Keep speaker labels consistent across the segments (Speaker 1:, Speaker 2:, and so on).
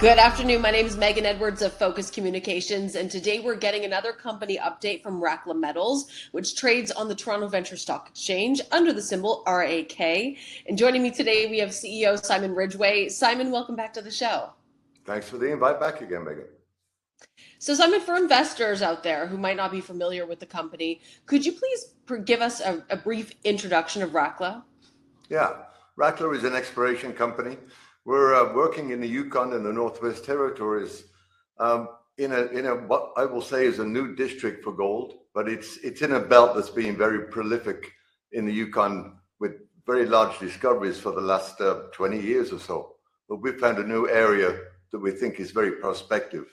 Speaker 1: Good afternoon. My name is Megan Edwards of Focus Communications, and today we're getting another company update from Rackla Metals, which trades on the Toronto Venture Stock Exchange under the symbol RAK. And joining me today, we have CEO Simon Ridgway. Simon, welcome back to the show.
Speaker 2: Thanks for the invite back again, Megan.
Speaker 1: So Simon, for investors out there who might not be familiar with the company, could you please give us a brief introduction of Rackla?
Speaker 2: Yeah, Rackla is an exploration company. We're working in the Yukon and the Northwest Territories in a what I will say is a new district for gold, but it's in a belt that's been very prolific in the Yukon with very large discoveries for the last 20 years or so. But we found a new area that we think is very prospective.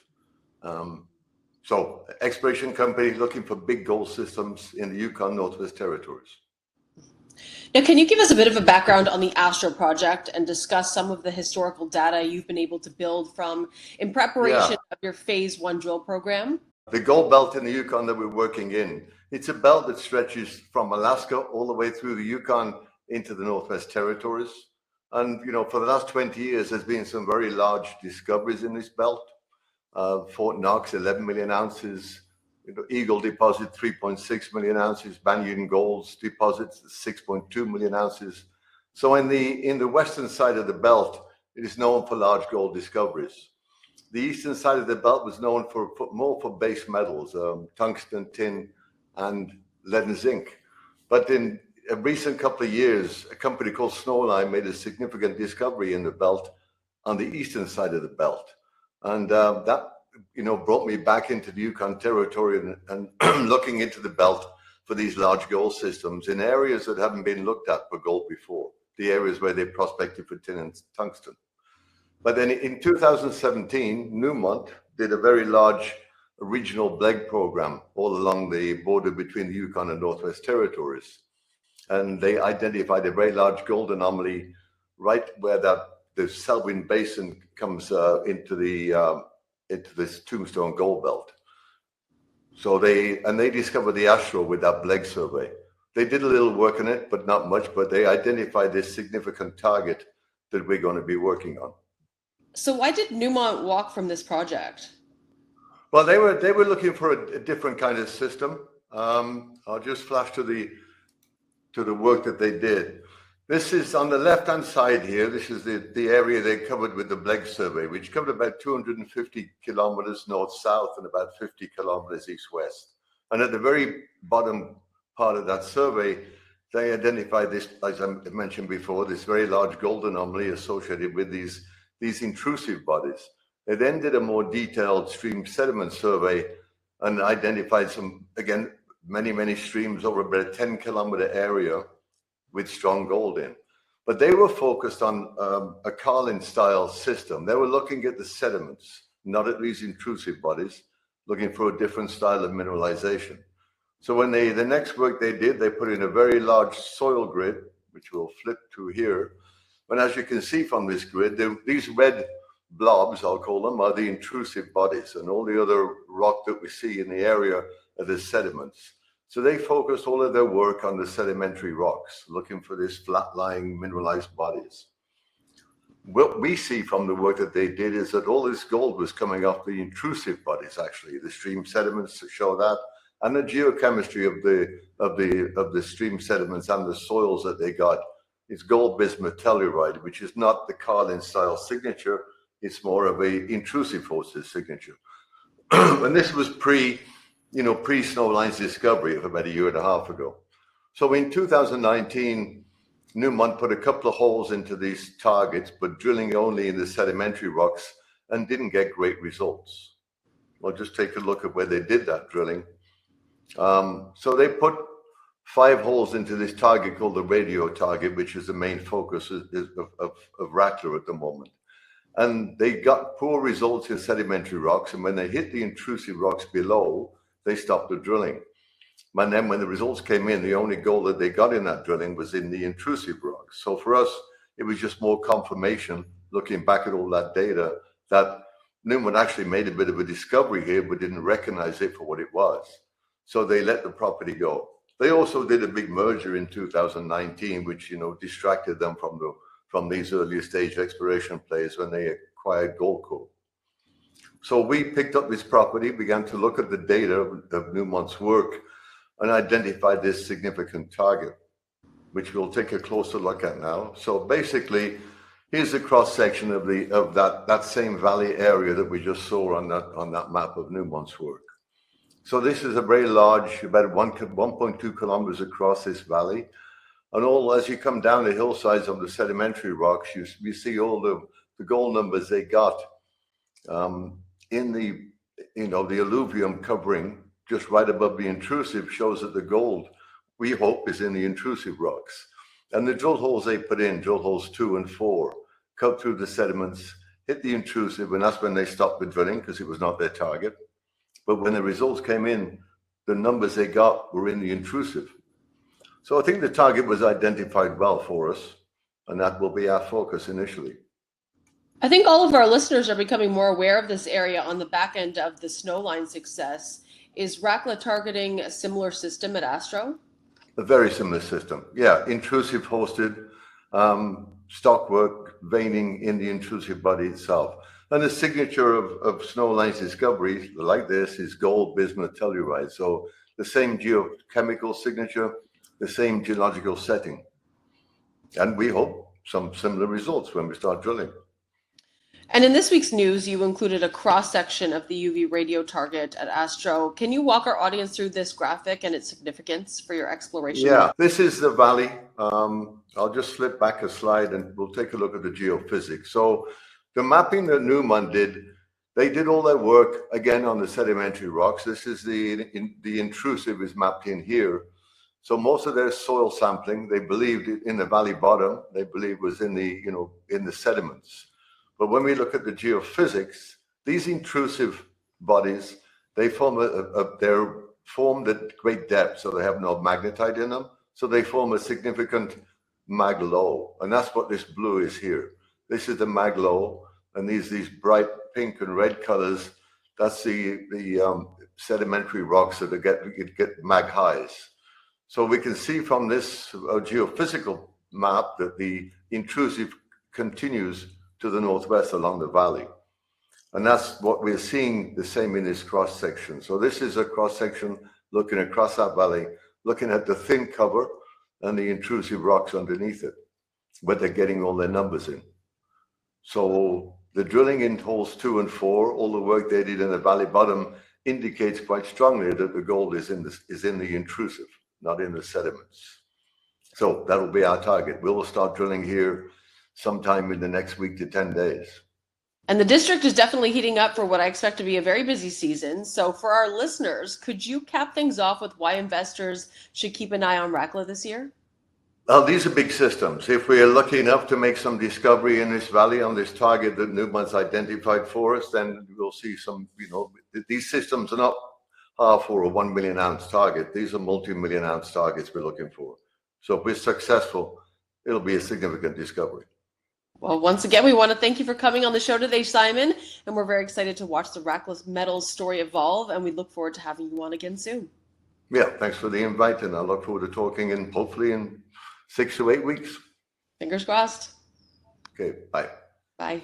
Speaker 2: So exploration company looking for big gold systems in the Yukon Northwest Territories.
Speaker 1: Now, can you give us a bit of a background on the Astro Project and discuss some of the historical data you've been able to build from in preparation of your phase 1 drill program?
Speaker 2: The gold belt in the Yukon that we're working in, it's a belt that stretches from Alaska all the way through the Yukon into the Northwest Territories. And, you know, for the last 20 years, there's been some very large discoveries in this belt. Fort Knox, 11 million ounces. Eagle deposit, 3.6 million ounces. Banyan Gold's deposits, 6.2 million ounces. So in the western side of the belt, it is known for large gold discoveries. The eastern side of the belt was known for more for base metals, tungsten, tin, and lead and zinc. But in a recent couple of years, a company called Snowline made a significant discovery in the belt on the eastern side of the belt. And that brought me back into the Yukon Territory and looking into the belt for these large gold systems in areas that haven't been looked at for gold before, the areas where they prospected for tin and tungsten. But then in 2017, Newmont did a very large regional BLEG program all along the border between the Yukon and Northwest Territories. And they identified a very large gold anomaly right where the Selwyn Basin comes into this Tombstone gold belt. So they discovered the Astro with that BLEG survey. They did a little work on it, but not much, but they identified this significant target that we're going to be working on.
Speaker 1: So why did Newmont walk from this project?
Speaker 2: Well, they were looking for a different kind of system. I'll just flash to the work that they did. This is on the left-hand side here. This is the area they covered with the BLEG survey, which covered about 250 kilometers north-south and about 50 kilometers east-west. And at the very bottom part of that survey, they identified this, as I mentioned before, this very large gold anomaly associated with these intrusive bodies. They then did a more detailed stream sediment survey and identified some, again, many streams over about a 10-kilometer area with strong gold in. But they were focused on a Carlin-style system. They were looking at the sediments, not at these intrusive bodies, looking for a different style of mineralization. So when the next work they did, they put in a very large soil grid, which we'll flip to here. And as you can see from this grid, these red blobs, I'll call them, are the intrusive bodies, and all the other rock that we see in the area are the sediments. So they focused all of their work on the sedimentary rocks, looking for these flat-lying mineralized bodies. What we see from the work that they did is that all this gold was coming off the intrusive bodies, actually. The stream sediments show that, and the geochemistry of the stream sediments and the soils that they got is gold bismuth telluride, which is not the Carlin-style signature. It's more of a intrusive forces signature. And this was pre-Snowline's discovery of about a year and a half ago. So in 2019, Newmont put a couple of holes into these targets, but drilling only in the sedimentary rocks, and didn't get great results. We'll just take a look at where they did that drilling. So they put 5 holes into this target called the radio target, which is the main focus of Rackla at the moment. And they got poor results in sedimentary rocks, and when they hit the intrusive rocks below, they stopped the drilling. And then when the results came in, the only gold that they got in that drilling was in the intrusive rocks. So for us, it was just more confirmation, looking back at all that data, that Newmont actually made a bit of a discovery here, but didn't recognize it for what it was. So they let the property go. They also did a big merger in 2019, which, distracted them from these earlier stage exploration plays when they acquired Goldco. So we picked up this property, began to look at the data of Newmont's work, and identified this significant target, which we'll take a closer look at now. So basically, here's a cross section of that same valley area that we just saw on that map of Newmont's work. So this is a very large, about 1.2 kilometers across this valley, and as you come down the hillsides of the sedimentary rocks, you see all the gold numbers they got in the the alluvium covering just right above the intrusive shows that the gold, we hope, is in the intrusive rocks. And the drill holes they put in, drill holes 2 and 4, cut through the sediments, hit the intrusive, and that's when they stopped the drilling because it was not their target. But when the results came in, the numbers they got were in the intrusive. So I think the target was identified well for us, and that will be our focus initially.
Speaker 1: I think all of our listeners are becoming more aware of this area on the back end of the snowline success. Is Rackla targeting a similar system at Astro?
Speaker 2: A very similar system. Yeah, intrusive hosted, stockwork veining in the intrusive body itself. And the signature of Snowline's discoveries like this is gold, bismuth, telluride. So the same geochemical signature, the same geological setting. And we hope some similar results when we start drilling.
Speaker 1: And in this week's news, you included a cross-section of the UV radio target at Astro. Can you walk our audience through this graphic and its significance for your exploration?
Speaker 2: Yeah, this is the valley. I'll just flip back a slide and we'll take a look at the geophysics. So the mapping that Newmont did, they did all their work, again, on the sedimentary rocks. This is the intrusive is mapped in here. So most of their soil sampling, they believed in the valley bottom, they believed was in the, in the sediments. But when we look at the geophysics, these intrusive bodies, they form they're formed at great depth, so they have no magnetite in them. So they form a significant mag low, and that's what this blue is here. This is the mag low, and these bright pink and red colors. That's the sedimentary rocks that get mag highs. So we can see from this geophysical map that the intrusive continues to the northwest along the valley. And that's what we're seeing the same in this cross section. So this is a cross section looking across that valley, looking at the thin cover and the intrusive rocks underneath it, but they're getting all their numbers in. So the drilling in holes 2 and 4, all the work they did in the valley bottom indicates quite strongly that the gold is in the intrusive, not in the sediments. So that'll be our target. We will start drilling here sometime in the next week to 10 days.
Speaker 1: And the district is definitely heating up for what I expect to be a very busy season. So for our listeners, could you cap things off with why investors should keep an eye on Rackla this year?
Speaker 2: Well, these are big systems. If we are lucky enough to make some discovery in this valley on this target that Newmont's identified for us, then we'll see some, these systems are not half or a 1 million ounce target. These are multi-million ounce targets we're looking for. So if we're successful, it'll be a significant discovery.
Speaker 1: Well, once again, we want to thank you for coming on the show today, Simon, and we're very excited to watch the Rackla Metals story evolve, and we look forward to having you on again soon.
Speaker 2: Yeah, thanks for the invite, and I look forward to talking hopefully in 6 to 8 weeks.
Speaker 1: Fingers crossed.
Speaker 2: Okay, bye.
Speaker 1: Bye.